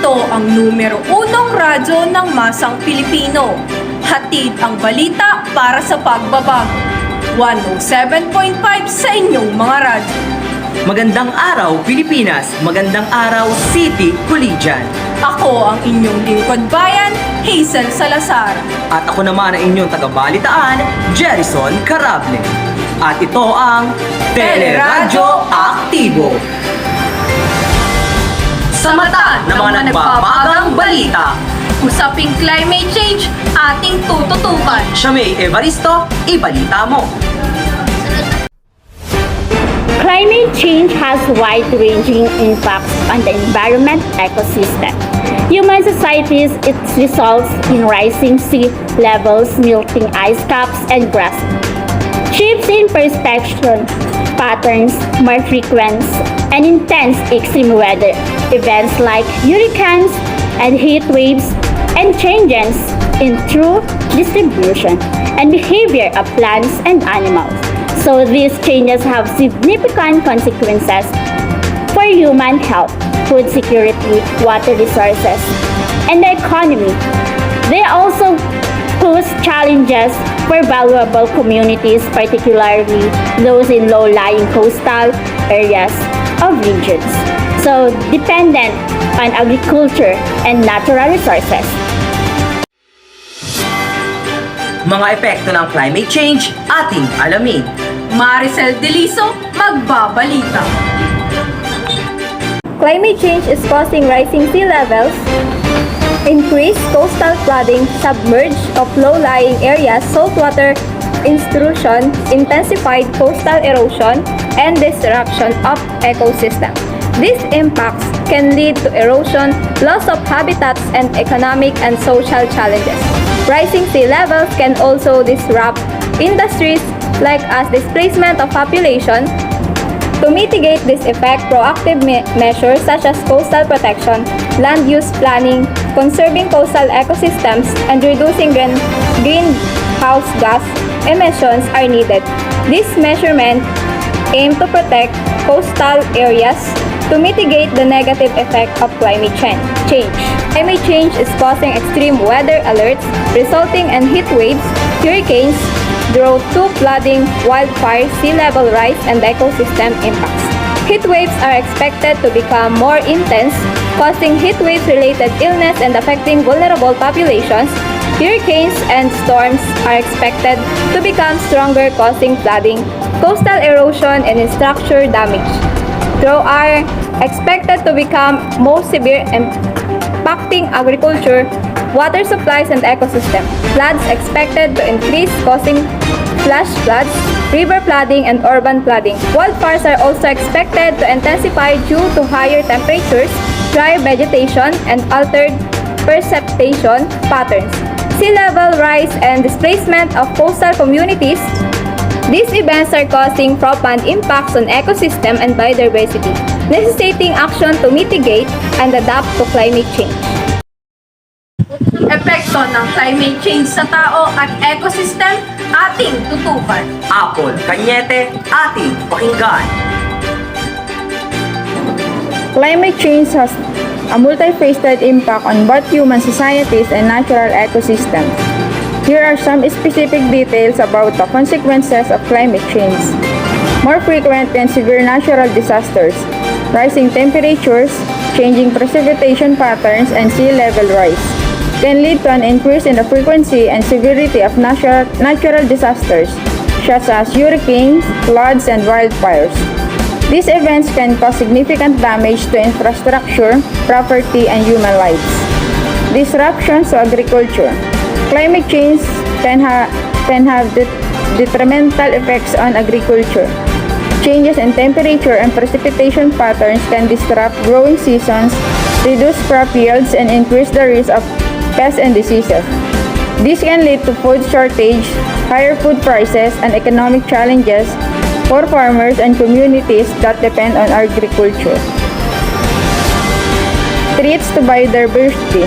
Ito ang numero 1 radyo ng masang Pilipino. Hatid ang balita para sa pagbabago. 107.5 sa inyong mga radyo. Magandang araw, Pilipinas! Magandang araw, City Collegian! Ako ang inyong lingkod bayan, Hazel Salazar. At ako naman ang inyong tagabalitaan, Jerison Carable. At ito ang Teleradyo Aktibo. Sa mata ng mga nagbabagang balita. Usaping climate change, ating tututukan. Siya may Evaristo, ibalita mo. Climate change has wide-ranging impacts on the environment ecosystem. Human societies, it results in rising sea levels, melting ice caps, and grass. Shifts in precipitation patterns, more frequent and intense extreme weather events like hurricanes and heat waves, and changes in true distribution and behavior of plants and animals. So these changes have significant consequences for human health, food security, water resources, and the economy. They also pose challenges for vulnerable communities, particularly those in low-lying coastal areas of regions, so dependent on agriculture and natural resources. Mga epekto ng climate change, ating alamin. Maricel Deliso, magbabalita. Climate change is causing rising sea levels, increased coastal flooding, submerge of low-lying areas, saltwater intrusion, intensified coastal erosion, and disruption of ecosystem. These impacts can lead to erosion, loss of habitats, and economic and social challenges. Rising sea levels can also disrupt industries like as displacement of population. To mitigate this effect, proactive measures such as coastal protection, land use planning, conserving coastal ecosystems, and reducing greenhouse gas emissions are needed. These measurements aim to protect coastal areas to mitigate the negative effect of climate change. Climate change is causing extreme weather alerts, resulting in heat waves, hurricanes, drought to flooding, wildfires, sea level rise, and ecosystem impacts. Heat waves are expected to become more intense, causing heat wave-related illness and affecting vulnerable populations. Hurricanes and storms are expected to become stronger, causing flooding, coastal erosion, and structure damage. Droughts are expected to become most severe, impacting agriculture, water supplies, and ecosystem. Floods expected to increase, causing flash floods, river flooding, and urban flooding. Wildfires are also expected to intensify due to higher temperatures, dry vegetation, and altered precipitation patterns. Sea level rise and displacement of coastal communities. These events are causing profound impacts on ecosystem and biodiversity, necessitating action to mitigate and adapt to climate change. Epekto ng climate change sa tao at ecosystem, ating tutukan. Apple, Kanyete, ating pakinggan. Climate change has a multifaceted impact on both human societies and natural ecosystems. Here are some specific details about the consequences of climate change. More frequent and severe natural disasters, rising temperatures, changing precipitation patterns, and sea level rise can lead to an increase in the frequency and severity of natural disasters, such as hurricanes, floods, and wildfires. These events can cause significant damage to infrastructure, property, and human lives. Disruptions to agriculture. Climate change can have detrimental effects on agriculture. Changes in temperature and precipitation patterns can disrupt growing seasons, reduce crop yields, and increase the risk of pests and diseases. This can lead to food shortage, higher food prices, and economic challenges for farmers and communities that depend on agriculture. Threats to biodiversity.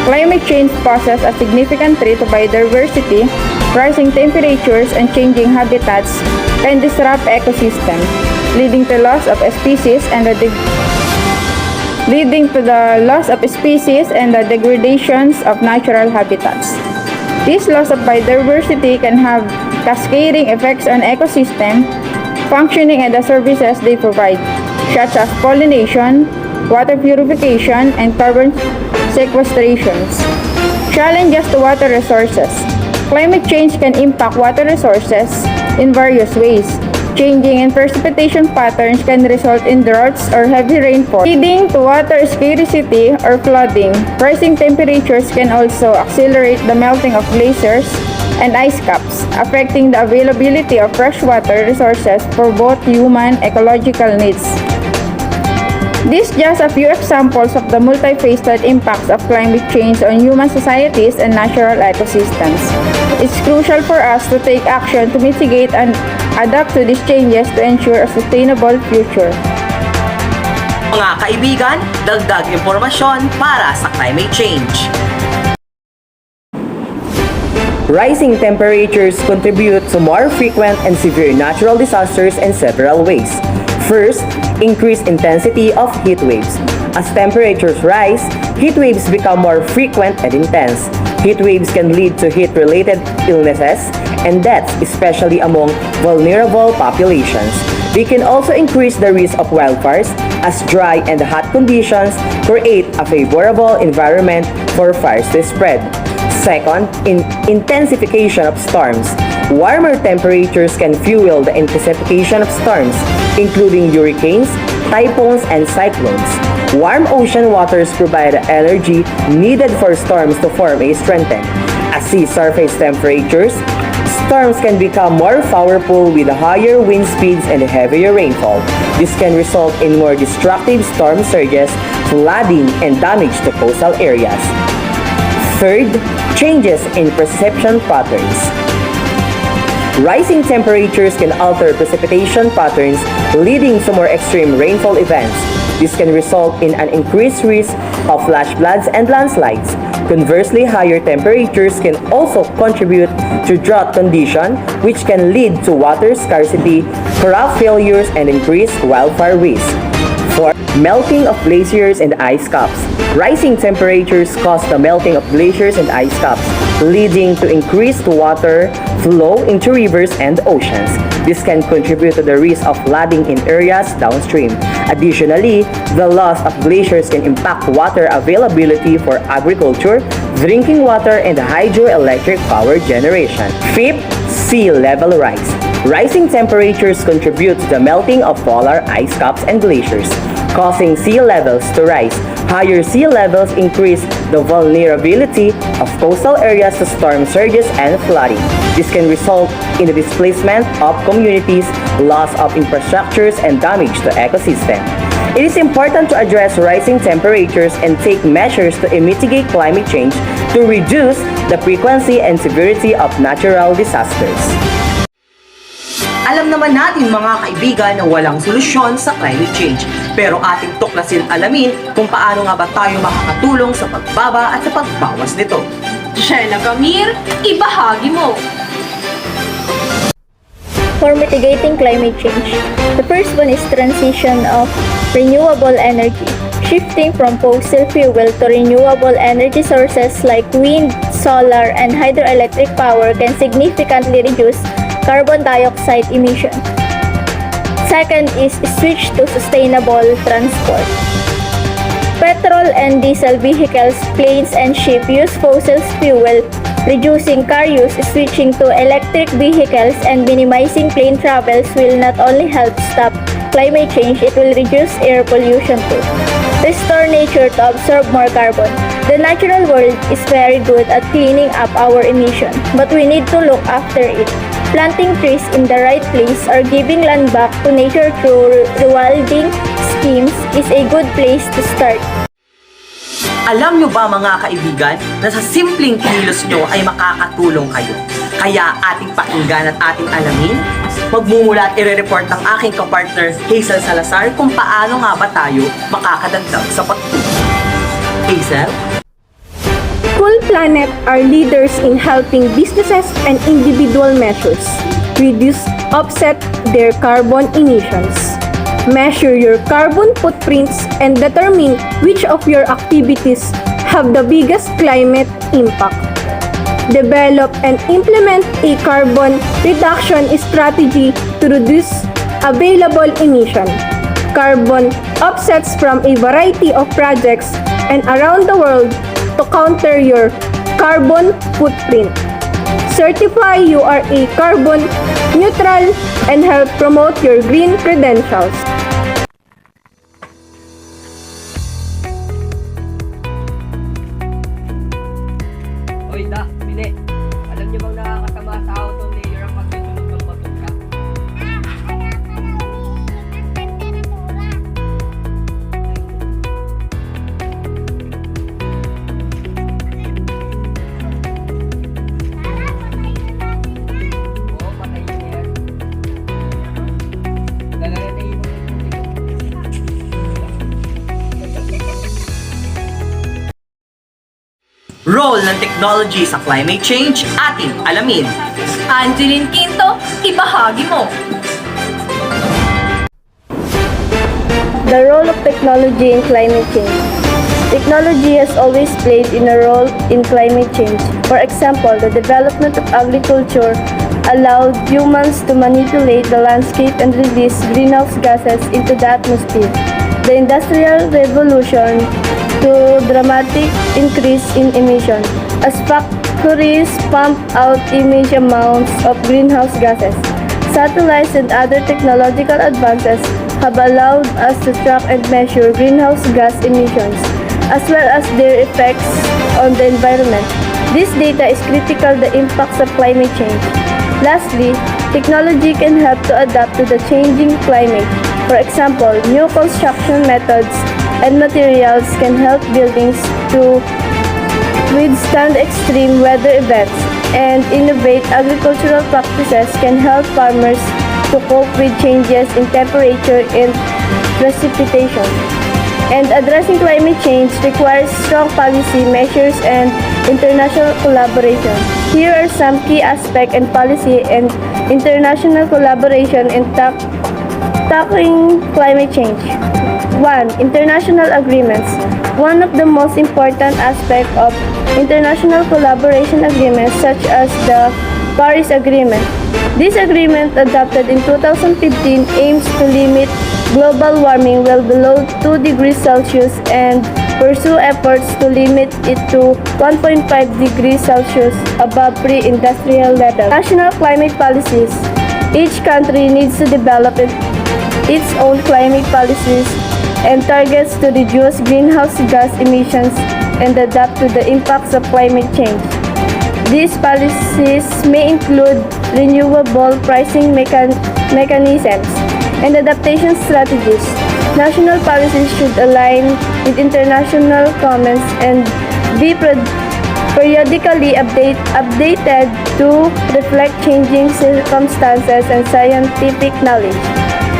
Climate change poses a significant threat to biodiversity. Rising temperatures and changing habitats can disrupt ecosystems, leading to loss of species and the leading to the loss of species and the degradations of natural habitats. This loss of biodiversity can have cascading effects on ecosystem functioning and the services they provide, such as pollination, water purification, and carbon sequestrations. Challenges to water resources. Climate change can impact water resources in various ways. Changing in precipitation patterns can result in droughts or heavy rainfall, leading to water scarcity or flooding. Rising temperatures can also accelerate the melting of glaciers and ice caps, affecting the availability of freshwater resources for both human and ecological needs. These just a few examples of the multifaceted impacts of climate change on human societies and natural ecosystems. It's crucial for us to take action to mitigate and adapt to these changes to ensure a sustainable future. Mga kaibigan, dagdag impormasyon para sa climate change. Rising temperatures contribute to more frequent and severe natural disasters in several ways. First, increased intensity of heat waves. As temperatures rise, heat waves become more frequent and intense. Heat waves can lead to heat-related illnesses and deaths, especially among vulnerable populations. They can also increase the risk of wildfires as dry and hot conditions create a favorable environment for fires to spread. Second, intensification of storms. Warmer temperatures can fuel the intensification of storms, including hurricanes, typhoons, and cyclones. Warm ocean waters provide the energy needed for storms to form and strengthen. At sea surface temperatures, storms can become more powerful with higher wind speeds and heavier rainfall. This can result in more destructive storm surges, flooding, and damage to coastal areas. Third, changes in precipitation patterns. Rising temperatures can alter precipitation patterns, leading to more extreme rainfall events. This can result in an increased risk of flash floods and landslides. Conversely, higher temperatures can also contribute to drought condition, which can lead to water scarcity, crop failures, and increased wildfire risk. Fourth, melting of glaciers and ice caps. Rising temperatures cause the melting of glaciers and ice caps, leading to increased water flow into rivers and oceans. This can contribute to the risk of flooding in areas downstream. Additionally, the loss of glaciers can impact water availability for agriculture, drinking water, and hydroelectric power generation. Fifth, sea level rise. Rising temperatures contribute to the melting of polar ice caps and glaciers, causing sea levels to rise. Higher sea levels increase the vulnerability of coastal areas to storm surges and flooding. This can result in the displacement of communities, loss of infrastructures, and damage to ecosystem. It is important to address rising temperatures and take measures to mitigate climate change to reduce the frequency and severity of natural disasters. Alam naman natin mga kaibigan na walang solusyon sa climate change. Pero ating tuklasin alamin kung paano nga ba tayo makakatulong sa pagbaba at sa pagbawas nito. Shela Gamir, ibahagi mo! For mitigating climate change, the first one is transition of renewable energy. Shifting from fossil fuel to renewable energy sources like wind, solar, and hydroelectric power can significantly reduce carbon dioxide emission. Second is switch to sustainable transport. Petrol and diesel vehicles, planes, and ships use fossil fuel, reducing car use. Switching to electric vehicles and minimizing plane travels will not only help stop climate change, it will reduce air pollution too. Restore nature to absorb more carbon. The natural world is very good at cleaning up our emission, but we need to look after it. Planting trees in the right place or giving land back to nature through rewilding schemes is a good place to start. Alam nyo ba mga kaibigan na sa simpleng kilos nyo ay makakatulong kayo? Kaya ating pakinggan at ating alamin. Magmumula at i-report ng aking kapartner Hazel Salazar kung paano nga ba tayo makakadagdag sa pagtulong. Hazel? Cool Planet are leaders in helping businesses and individual measures reduce, offset their carbon emissions. Measure your carbon footprints and determine which of your activities have the biggest climate impact. Develop and implement a carbon reduction strategy to reduce available emission. Carbon offsets from a variety of projects and around the world to counter your carbon footprint. Certify you are a carbon neutral and help promote your green credentials. Oy, Bine. Alam niyo bang nakakasama sa ozone layer ang pagsusunog ng baturya? Oo, patay yun yan. Gagalatayin mo yung tubig. Role ng technology sa climate change, ating alamin. Angeline Quinto, ibahagi mo. The role of technology in climate change. Technology has always played in a role in climate change. For example, the development of agriculture allowed humans to manipulate the landscape and release greenhouse gases into the atmosphere. The Industrial Revolution to dramatic increase in emission as factories pump out immense amounts of greenhouse gases. Satellites and other technological advances have allowed us to track and measure greenhouse gas emissions as well as their effects on the environment. This data is critical to the impacts of climate change. Lastly, technology can help to adapt to the changing climate. For example, new construction methods and materials can help buildings to withstand extreme weather events, and innovate agricultural practices can help farmers to cope with changes in temperature and precipitation. And addressing climate change requires strong policy measures and international collaboration. Here are some key aspects in policy and international collaboration in tackling climate change. 1. International agreements. One of the most important aspects of international collaboration agreements such as the Paris Agreement. This agreement, adopted in 2015, aims to limit global warming well below 2 degrees Celsius and pursue efforts to limit it to 1.5 degrees Celsius above pre-industrial level. National climate policies. Each country needs to develop its own climate policies and targets to reduce greenhouse gas emissions and adapt to the impacts of climate change. These policies may include renewable pricing mechanisms and adaptation strategies. National policies should align with international comments and be periodically updated to reflect changing circumstances and scientific knowledge.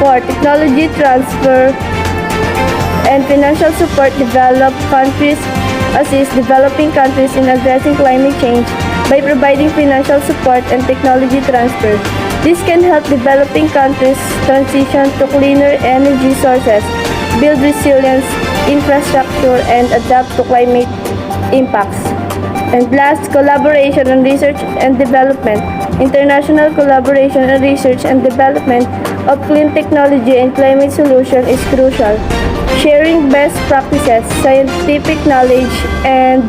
4. Technology transfer and financial support. Developed countries assist developing countries in addressing climate change by providing financial support and technology transfer. This can help developing countries transition to cleaner energy sources, build resilience infrastructure, and adapt to climate impacts. And last, collaboration on research and development. International collaboration on research and development of clean technology and climate solution is crucial. Sharing best practices, scientific knowledge, and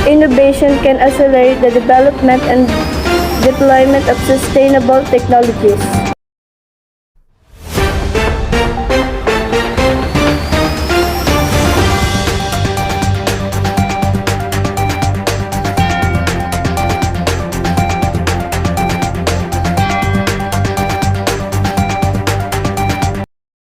innovation can accelerate the development and deployment of sustainable technologies.